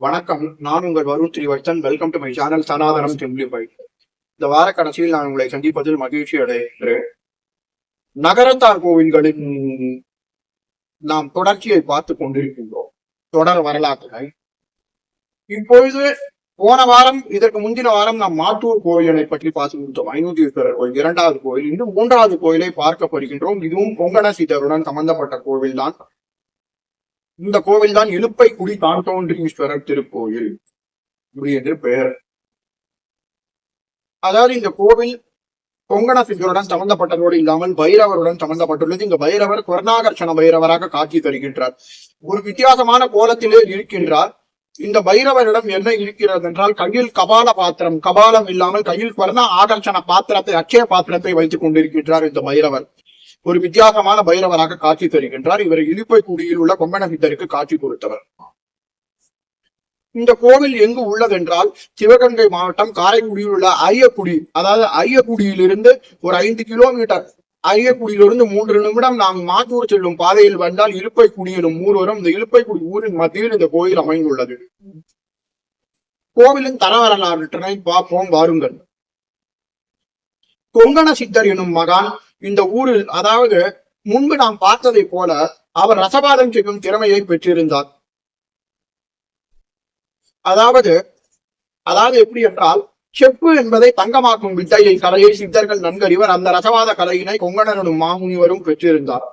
வணக்கம். நான் உங்கள் Varun Srivardhan. Welcome to my channel Sanatanam simplified. இந்த வார கடைசியில் நான் உங்களை சந்திப்பதில் மகிழ்ச்சி அடைகிறேன். நகரத்தார் கோவில்களின் நாம் தொடர்ச்சியை பார்த்துக் கொண்டிருக்கின்றோம். தொடர் வரலாற்றை இப்பொழுது போன வாரம், இதற்கு முந்தின வாரம் நாம் மாத்தூர் கோயிலை பற்றி பார்த்து கொடுத்தோம். 500 கோயில், இரண்டாவது கோயில். இன்னும் மூன்றாவது கோயிலை பார்க்கப்படுகின்றோம். இதுவும் கொங்கண சீதருடன் சம்பந்தப்பட்ட கோவில் தான். இந்த கோவில் தான் இலுப்பைக்குடி தான்தோன்றீஸ்வரர் திருக்கோயில் இப்படி என்று பெயர். அதாவது இந்த கோவில் கொங்கண சித்தருடன் சம்பந்தப்பட்டதோடு இல்லாமல் பைரவருடன் சம்பந்தப்பட்டுள்ளது. இந்த பைரவர் குவர்ணாகர்ஷண பைரவராக காட்சி தருகின்றார். ஒரு வித்தியாசமான கோலத்திலே இருக்கின்றார். இந்த பைரவரிடம் என்ன இருக்கிறது என்றால், கையில் கபால பாத்திரம், கபாலம் இல்லாமல் கையில் குவர்ண ஆகர்ஷண பாத்திரத்தை, அட்சய பாத்திரத்தை வைத்துக் கொண்டிருக்கின்றார். இந்த பைரவர் ஒரு வித்தியாசமான பைரவராக காட்சி தருகின்றார். இவர் இலுப்பைக்குடியில் உள்ள கொங்கண சித்தருக்கு காட்சி கொடுத்தவர். இந்த கோவில் எங்கு உள்ளதென்றால், சிவகங்கை மாவட்டம் காரைக்குடியில் உள்ள ஐயக்குடி, அதாவது ஐயக்குடியிலிருந்து ஒரு 5 கிலோமீட்டர், ஐயக்குடியிலிருந்து 3 நிமிடம் நாம் மாத்தூர் செல்லும் பாதையில் வந்தால் இலுப்பைக்குடி எனும் ஊர் வரும். இந்த இலுப்பைக்குடி ஊரின் மத்தியில் இந்த கோயில் அமைந்துள்ளது. கோவிலின் தர வரலாற்றினை பார்ப்போம் வாருங்கள். கொங்கண சித்தர் எனும் மகான் இந்த ஊரில், அதாவது முன்பு நாம் பார்த்ததை போல அவர் ரசபாதம் செய்யும் திறமையை பெற்றிருந்தார். அதாவது எப்படி என்றால், செப்பு என்பதை தங்கமாக்கும் வித்தையை, கலையை சித்தர்கள் நன்கறிவர். அந்த ரசவாத கலையினை கொங்கணனும் மாமுனிவரும் பெற்றிருந்தார்.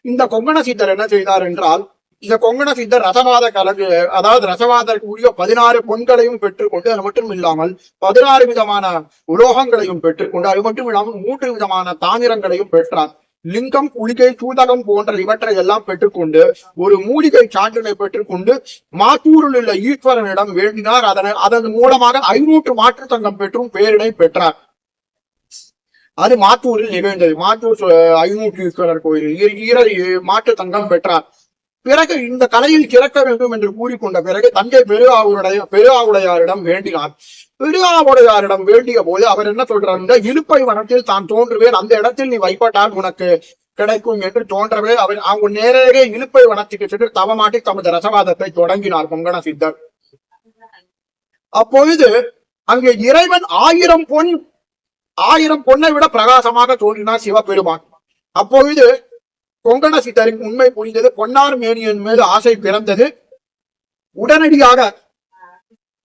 இந்த கொங்கண சித்தர் என்ன செய்தார் என்றால், இந்த கொங்கண சித்தர் ரசவாத கலகு, அதாவது ரசவாதற்குரிய 16 பொன்களையும் பெற்றுக்கொண்டு, அது மட்டும் இல்லாமல் 16 விதமான உலோகங்களையும் பெற்றுக்கொண்டு, அது மட்டும் இல்லாமல் 3 விதமான தாமிரங்களையும் பெற்றார். லிங்கம், குளிகை, சூதகம் போன்ற இவற்றை எல்லாம் பெற்றுக்கொண்டு ஒரு மூலிகை சான்றினை பெற்றுக்கொண்டு மாத்தூரில் உள்ள ஈஸ்வரனிடம் வேண்டினார். அதன் மூலமாக 500 மாற்று தங்கம் பெற்றும் பேரினை பெற்றார். அது மாத்தூரில் நிகழ்ந்தது. மாத்தூர் 500 ஈஸ்வரர் கோயிலில் மாற்று தங்கம் பெற்றார். பிறகு இந்த கலையில் சிறக்க வேண்டும் என்று கூறிக்கொண்ட பிறகு தஞ்சை பெருஆவுடையாரிடம் வேண்டினார். பெருஆவுடையாரிடம் வேண்டிய போது அவர் என்ன சொல்றார், இலுப்பை வனத்தில் தான் தோன்றுவேன், அந்த இடத்தில் நீ வைப்பட்டால் உனக்கு கிடைக்கும் என்று தோன்றவே அவங்க நேரே இலுப்பை வனத்துக்கு சென்று தவமாட்டி தமது ரசவாதத்தை தொடங்கினார் கொங்கண சித்தர். அப்பொழுது அங்கே இறைவன் 1000 பொன்னை விட பிரகாசமாக தோன்றினார் சிவபெருமான். அப்பொழுது கொங்கண சித்தரின் உண்மை புரிந்தது. பொன்னார் மேனியின் மீது ஆசை பிறந்தது.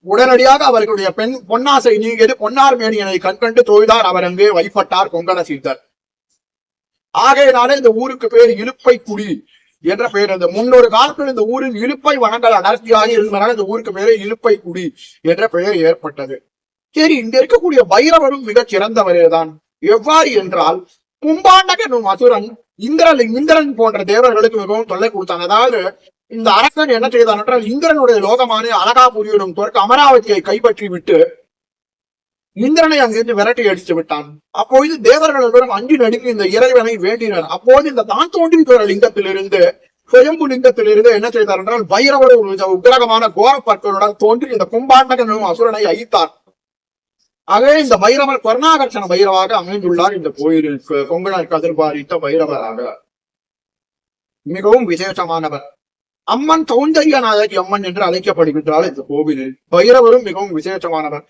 உடனடியாக அவர்களுடைய பொன்னாசை நீங்கியது. பொன்னார் மேனியனை கண்கண்டு தொழுதார். அவர் அங்கே வைப்பட்டார் கொங்கண சித்தர். ஆகையினாலே இந்த ஊருக்கு பேர் இலுப்பைக்குடி என்ற பெயர். இந்த முன்னொரு காலத்தில் இந்த ஊரில் இலுப்பை வனங்கள் அடர்த்தியாக இருந்தனால இந்த ஊருக்கு பேரு இலுப்பைக்குடி என்ற பெயர் ஏற்பட்டது. சரி, இங்க இருக்கக்கூடிய பைரவரும் மிகச் சிறந்தவரே தான். எவ்வாறு என்றால், கும்பாண்டகன் எனும் அசுரன் இந்திரன் போன்ற தேவர்களுக்கு மிகவும் தொல்லை கொடுத்தான். அதாவது இந்த அரசன் என்ன செய்தான் என்றால், இந்திரனுடைய லோகமான அலகாபுரியிடம் தோற்க அமராவதியை கைப்பற்றி விட்டு இந்திரனை அங்கிருந்து விரட்டி அடித்து விட்டான். அப்போது தேவர்கள் எல்லோரும் அஞ்சு நடுங்கி இந்த இறைவனை வேண்டினர். அப்போது இந்த தான் தோன்றிய லிங்கத்திலிருந்து, சுயம்பு லிங்கத்திலிருந்து என்ன செய்தார் என்றால், பைரவர் உக்கிரகமான கோரப்பற்களுடன் தோன்றி இந்த கும்பாண்டகன் எனும் அசுரனை அழித்தார். ஆகவே இந்த பைரவர் குவர்ணாகர்ஷண பைரவாக அமைந்துள்ளார். இந்த கோயிலில் கொங்கணர் கதிர்பாரித்த பைரவராக மிகவும் விசேஷமானவர். அம்மன் சௌந்தர்யநாயகி அம்மன் என்று அழைக்கப்படுகின்றார். இந்த கோவிலில் பைரவரும் மிகவும் விசேஷமானவர்.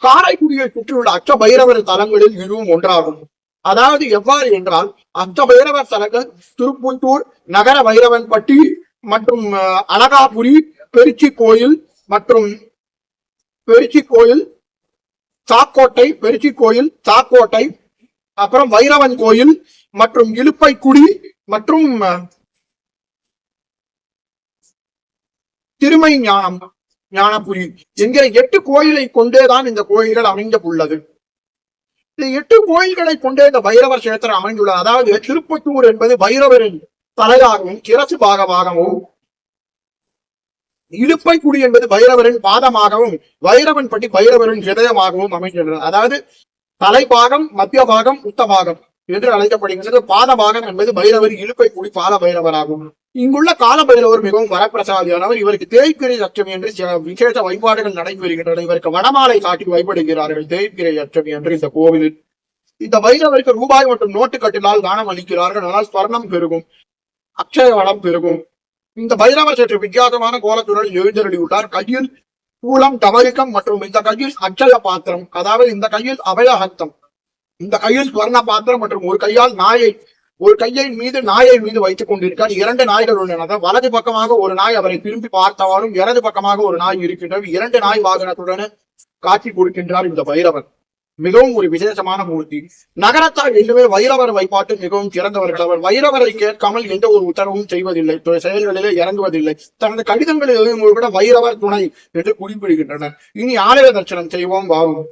காரைக்குடியை சுற்றியுள்ள அச்ச பைரவர் தலங்களில் இதுவும் ஒன்றாகும். அதாவது எவ்வாறு என்றால், அச்ச பைரவர் தலங்கள் திருப்புத்தூர், நகர பைரவன்பட்டி மற்றும் அலகாபுரி, பெருச்சி கோயில், பெருச்சி கோயில், சாக்கோட்டை, அப்புறம் வைரவன் கோயில் மற்றும் இலுப்பைக்குடி மற்றும் திருமை ஞானபுரி என்கிற 8 கோயிலை கொண்டேதான் இந்த கோயில்கள் அமைந்துள்ளது. இந்த 8 கோயில்களை கொண்டே இந்த பைரவர் கஷேத்திரம் அமைந்துள்ளது. அதாவது திருப்பத்தூர் என்பது பைரவரின் தலையாகவும் சிரசு பாகமாகவும், இலுப்பைக்குடி என்பது பைரவரின் பாதமாகவும், வைரவன் பட்டி பைரவரின் ஹிருதயமாகவும் அமைகின்றன. அதாவது தலைபாகம், மத்திய பாகம், உத்த பாகம் என்று அழைக்கப்படுகின்றது. பாத பாகம் என்பது பைரவர், இலுப்பைக்குடி பாத பைரவராகும். இங்குள்ள கால பைரவர் மிகவும் வரப்பிரசாதியானவர். இவருக்கு தேய்பிரை அச்சமி என்று விசேஷ வழிபாடுகள் நடைபெறுகின்றன. இவருக்கு வடமாலை காட்டி வழிபடுகிறார்கள் தேய்பிரை அச்சமி என்று இந்த கோவிலில். இந்த பைரவருக்கு ரூபாய் மற்றும் நோட்டு கட்டினால் தானம் அளிக்கிறார்கள். ஆனால் ஸ்வர்ணம் பெருகும், அக்ஷய வளம் பெருகும். இந்த பைரவர் சற்று வித்தியாசமான கோலத்துடன் எழுந்தருளியுள்ளார். கையில் கூலம், தவரிக்கம் மற்றும் இந்த கையில் அச்சய பாத்திரம், அதாவது இந்த கையில் அபயஹஸ்தம், இந்த கையில் ஸ்வர்ண பாத்திரம் மற்றும் ஒரு கையால் ஒரு கையின் மீது நாயை மீது வைத்துக் கொண்டிருக்கார். 2 நாய்கள் உள்ளன. வலது பக்கமாக ஒரு நாய் அவரை திரும்பி பார்த்தவாறும் இடது பக்கமாக ஒரு நாய் இருக்கின்றது. 2 நாய் வாகனத்துடன் காட்சி கொடுக்கின்றார் இந்த பைரவர். மிகவும் ஒரு விசேஷமான மூர்த்தி. நகரத்தார் எதுவுமே வைரவர் வைப்பாட்டு மிகவும் சிறந்தவர்கள். அவர் வைரவரை கேட்காமல் எந்த ஒரு உத்தரவும் செய்வதில்லை, செயல்களிலே இறங்குவதில்லை. தனது கடிதங்களில் எழுதும் கூட வைரவர் துணை என்று குறிப்பிடுகின்றனர். இனி ஆலய தரிசனம் செய்வோம் வாரும்.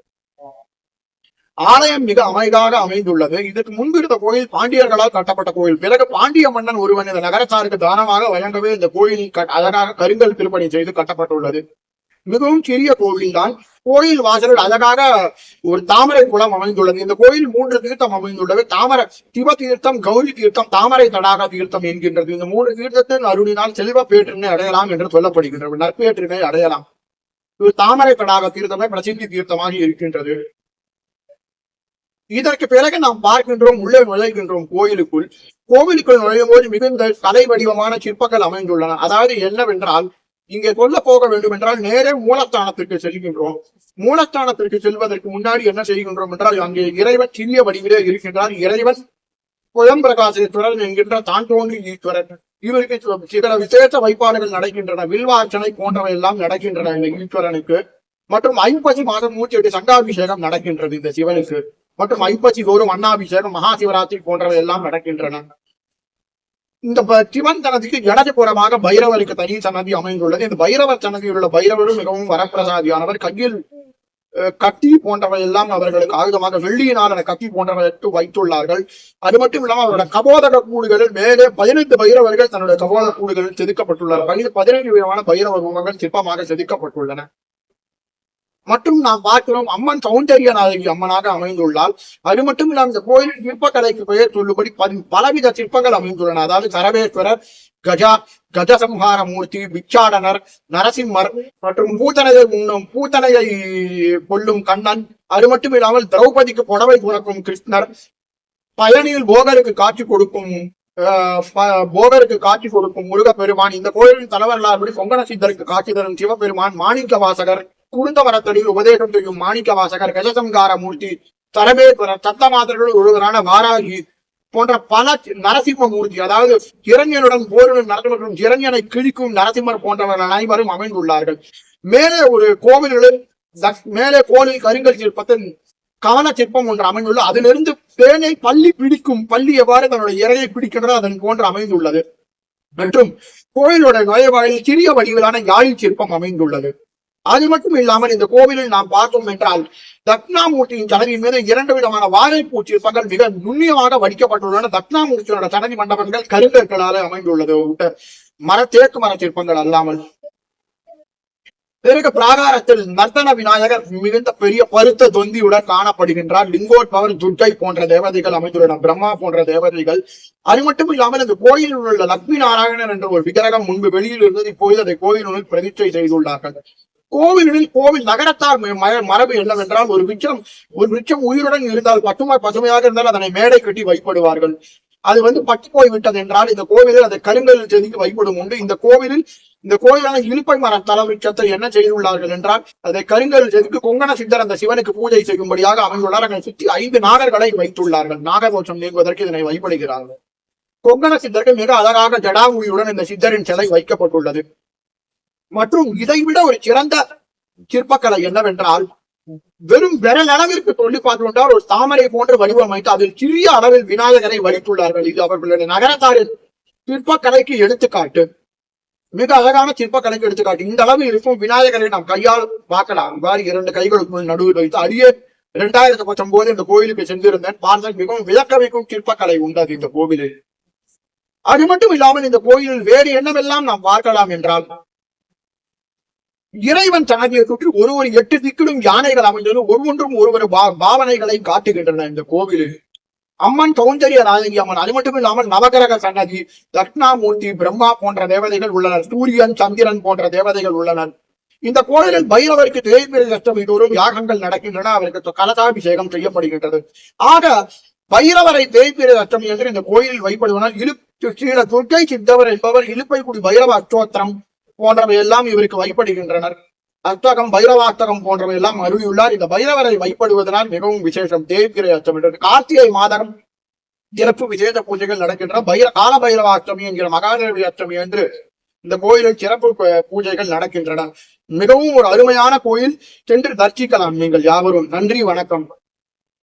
ஆலயம் மிக அமைதியாக அமைந்துள்ளது. இதற்கு முன்பு இருந்த கோயில் பாண்டியர்களால் கட்டப்பட்ட கோயில். பிறகு பாண்டிய மன்னன் ஒருவன் இந்த நகரத்தாருக்கு தானமாக வழங்கவே இந்த கோயிலில் அழகாக கருங்கல் திருப்பணி செய்து கட்டப்பட்டுள்ளது. மிகவும் சிறிய கோவில் தான். கோயில் வாசலில் அழகாக ஒரு தாமரை குளம் அமைந்துள்ளது. இந்த கோயில் 3 தீர்த்தம் அமைந்துள்ளது. சிவ தீர்த்தம், கௌரி தீர்த்தம், தாமரை தடாக தீர்த்தம் என்கின்றது. இந்த 3 தீர்த்தத்தின் அருளினால் செல்வ பேற்றினை அடையலாம் என்று சொல்லப்படுகின்றது. நற்பேற்றினை அடையலாம். இது தாமரை தடாக தீர்த்தமே பிரசித்தி தீர்த்தமாக இருக்கின்றது. இதற்கு பிறகு நாம் பார்க்கின்றோம், உள்ளே நுழைகின்றோம் கோவிலுக்குள் நுழையும் போது மிகுந்த கலை வடிவமான சிற்பங்கள் அமைந்துள்ளன. அதாவது என்னவென்றால், இங்கே கொல்ல போக வேண்டும் என்றால் நேரே மூலஸ்தானத்திற்கு செல்கின்றோம். மூலஸ்தானத்திற்கு செல்வதற்கு முன்னாடி என்ன செய்கின்றோம் என்றால், அங்கே இறைவன் சிறிய வடிவிலே இருக்கின்றார். இறைவன் புயம்பிரகாசேஸ்வரர் என்கின்ற தான் தோன்றி ஈஸ்வரர். இவருக்கு சில விசேஷ வைப்பாடுகள் நடக்கின்றன. வில்வார்ச்சனை போன்றவை எல்லாம் நடக்கின்றன இந்த ஈஸ்வரனுக்கு. மற்றும் 50 மாதம் 108 சங்காபிஷேகம் நடக்கின்றது இந்த சிவனுக்கு. மற்றும் 50 தோறும் அன்னாபிஷேகம், மகா சிவராத்திரி போன்றவை எல்லாம் நடக்கின்றன. இந்த சிவன் சன்னதிக்கு இடது புறமாக பைரவருக்கு தனி சன்னதி அமைந்துள்ளது. இந்த பைரவர் சன்னதியில் உள்ள பைரவரும் மிகவும் வரப்பிரசாதியானவர். கையில் கத்தி போன்றவை எல்லாம் அவர்களுக்கு ஆயுதமாக வெள்ளியினால் கத்தி போன்றவர்களுக்கு வைத்துள்ளார்கள். அது மட்டும் இல்லாமல் அவருடைய கபோதக கூடுகளில் மேலே 15 பைரவர்கள் தன்னுடைய கபோத கூடுகளில் செதுக்கப்பட்டுள்ளார்கள். 17 விதமான பைரவ ரூபங்கள் சிற்பமாக செதுக்கப்பட்டுள்ளன. மற்றும் நாம் பார்க்கிறோம், அம்மன் சௌந்தரிய நாயகி அம்மனாக அமைந்துள்ளால். அது மட்டும் இல்லாமல் இந்த கோயிலின் சிற்பக்கலைக்கு பெயர் சொல்லும்படி பலவித சிற்பங்கள் அமைந்துள்ளன. அதாவது சரவேஸ்வரர், கஜசம்ஹார மூர்த்தி, பிச்சாடனர், நரசிம்மர் மற்றும் பூத்தனையை கொல்லும் கண்ணன். அது மட்டும் இல்லாமல் திரௌபதிக்கு புடவை துறக்கும் கிருஷ்ணர், பயணியில் போகருக்கு காட்சி கொடுக்கும் முருகப்பெருமான். இந்த கோயிலின் தலைவர்களால் கொங்கண சித்தருக்கு காட்சி தரும் சிவபெருமான், மாணிக்க வாசகர், குருந்தவரத்தடியில் உபதேசம் செய்யும் மாணிக்க வாசகர், கஜசம்கார மூர்த்தி, தரவேஸ்வரர், சத்தமாதர்கள் ஒருவரான வாராகி போன்ற பல நரசிம்ம மூர்த்தி, அதாவது இரண்யனுடன் போரிடும் நரசிம்மரும் இரண்யனை கிழிக்கும் நரசிம்மர் போன்றவர்கள் அனைவரும் அமைந்துள்ளார்கள். மேலே ஒரு கோவில் கருங்கல் சிற்பத்தின் கவன சிற்பம் ஒன்று அமைந்துள்ளது. அதிலிருந்து தேனை பள்ளி எவ்வாறு தன்னுடைய இறையை பிடிக்கின்றதோ அதன் போன்று அமைந்துள்ளது. மற்றும் கோயிலுடைய நுழைவாயிலில் சிறிய வடிவிலான யாழி சிற்பம் அமைந்துள்ளது. அது மட்டும் இல்லாமல் இந்த கோவிலில் நாம் பார்த்தோம் என்றால், தட்சிணாமூர்த்தியின் சன்னதியின் மீது 2 விதமான வாழைப்பூ சிற்பங்கள் மிக நுண்ணியமாக வடிக்கப்பட்டுள்ளன. தட்சிணாமூர்த்தியோட சன்னதி மண்டபங்கள் கருங்கற்களால் அமைந்துள்ளது, தேக்கு மர சிற்பங்கள் அல்லாமல். பிறகு பிராகாரத்தில் நர்த்தன விநாயகர் மிகுந்த பெரிய பருத்த தொந்தியுடன் காணப்படுகின்றார். லிங்கோத்பவர், துர்க்கை போன்ற தேவதைகள் அமைந்துள்ளன, பிரம்மா போன்ற தேவதைகள். அது மட்டும் இல்லாமல் இந்த கோயிலில் உள்ள லட்சுமி நாராயணன் என்ற ஒரு விக்கிரகம் முன்பு வெளியில் இருந்தது. இப்போது அதை கோயிலுடன் பிரதிஷ்டை செய்துள்ளார்கள். கோவில் நகரத்தார் மரபு என்னவென்றால், ஒரு விருட்சம் உயிருடன் இருந்தால், பசுமையாக இருந்தால் அதனை மேடை கட்டி வைப்படுவார்கள். அது பட்டு போய் விட்டது என்றால் இந்த கோவிலில் அதை கருங்கலில் செதுக்கி வைப்படும் உண்டு. இந்த கோயிலான இலுப்பை மரம் தல விருட்சத்தை என்ன செய்துள்ளார்கள் என்றால், அதை கருங்கல் செதுக்கி கொங்கண சித்தர் அந்த சிவனுக்கு பூஜை செய்யும்படியாக அமைந்துள்ளார். அதை சுற்றி 5 நாகர்களை வைத்துள்ளார்கள். நாகதோஷம் நீங்குவதற்கு இதனை வைப்படுகிறார்கள். கொங்கண சித்தருக்கு மிக அழகாக ஜடாமுடியுடன் இந்த சித்தரின் சிலை வைக்கப்பட்டுள்ளது. மற்றும் இதைவிட ஒரு சிறந்த சிற்பக்கலை என்னவென்றால், வெறும் விரல் அளவிற்கு சொல்லி பார்த்துக்கொண்டால் ஒரு தாமரை போன்ற வடிவமைத்து அதில் சிறிய அளவில் விநாயகரை வடித்துள்ளார்கள். இது அவர்களுடைய நகரத்தாரின் சிற்பக்கலைக்கு எடுத்துக்காட்டு, மிக அழகான சிற்பக்கலைக்கு எடுத்துக்காட்டு. இந்த அளவு இருக்கும் விநாயகரை நாம் கையால் பார்க்கலாம். இவ்வாறு 2 கைகளுக்கு நடுவில் வைத்து அடியே 2019 இந்த கோயிலுக்கு சென்றிருந்தேன். பார்த்தால் மிகவும் விளக்க வைக்கும் சிற்பக்கலை உண்டது இந்த கோவிலில். அது மட்டும் இல்லாமல் இந்த கோயிலில் வேறு என்னவெல்லாம் நாம் பார்க்கலாம் என்றால், இறைவன் சன்னதியை சுற்றி ஒரு 8 திக்கிலும் யானைகள் அமைந்தது. ஒவ்வொன்றும் ஒருவரு பாவனைகளை காட்டுகின்றன இந்த கோவிலில். அம்மன் சௌந்தரிய நாயகி அம்மன். அது மட்டும் இல்லாமல் நவகிரக சன்னதி, தட்சிணாமூர்த்தி, பிரம்மா போன்ற தேவதைகள் உள்ளனர். சூரியன், சந்திரன் போன்ற தேவதைகள் உள்ளனர். இந்த கோயிலில் பைரவருக்கு தேய்பிரை அஷ்டமி தோறும் யாகங்கள் நடக்கின்றன. அவருக்கு கலசாபிஷேகம் செய்யப்படுகின்றது. ஆக பைரவரை தேய்பிரை அஷ்டமி என்று இந்த கோயிலில் வைப்படுவதால் ஸ்ரீல துர்க்கை சித்தவர் என்பவர் இலுப்பைக்குடி பைரவ அஷ்டோத்திரம் போன்றவை எல்லாம் இவருக்கு வழிபடுகின்றனர். அஷ்டகம் பைரவாஷ்டகம் போன்றவை எல்லாம் அருளியுள்ளார். இந்த பைரவரை வழிபடுவதனால் மிகவும் விசேஷம். தேய்பிரை அச்சம் என்று கார்த்திகை மாதம் சிறப்பு விசேஷ பூஜைகள் நடக்கின்றன. கால பைரவாஷ்டமி என்கிற மகாதேவி அஷ்டமி என்று இந்த கோயிலில் சிறப்பு பூஜைகள் நடக்கின்றன. மிகவும் ஒரு அருமையான கோயில், சென்று தரிசிக்கலாம் நீங்கள் யாவரும். நன்றி, வணக்கம்.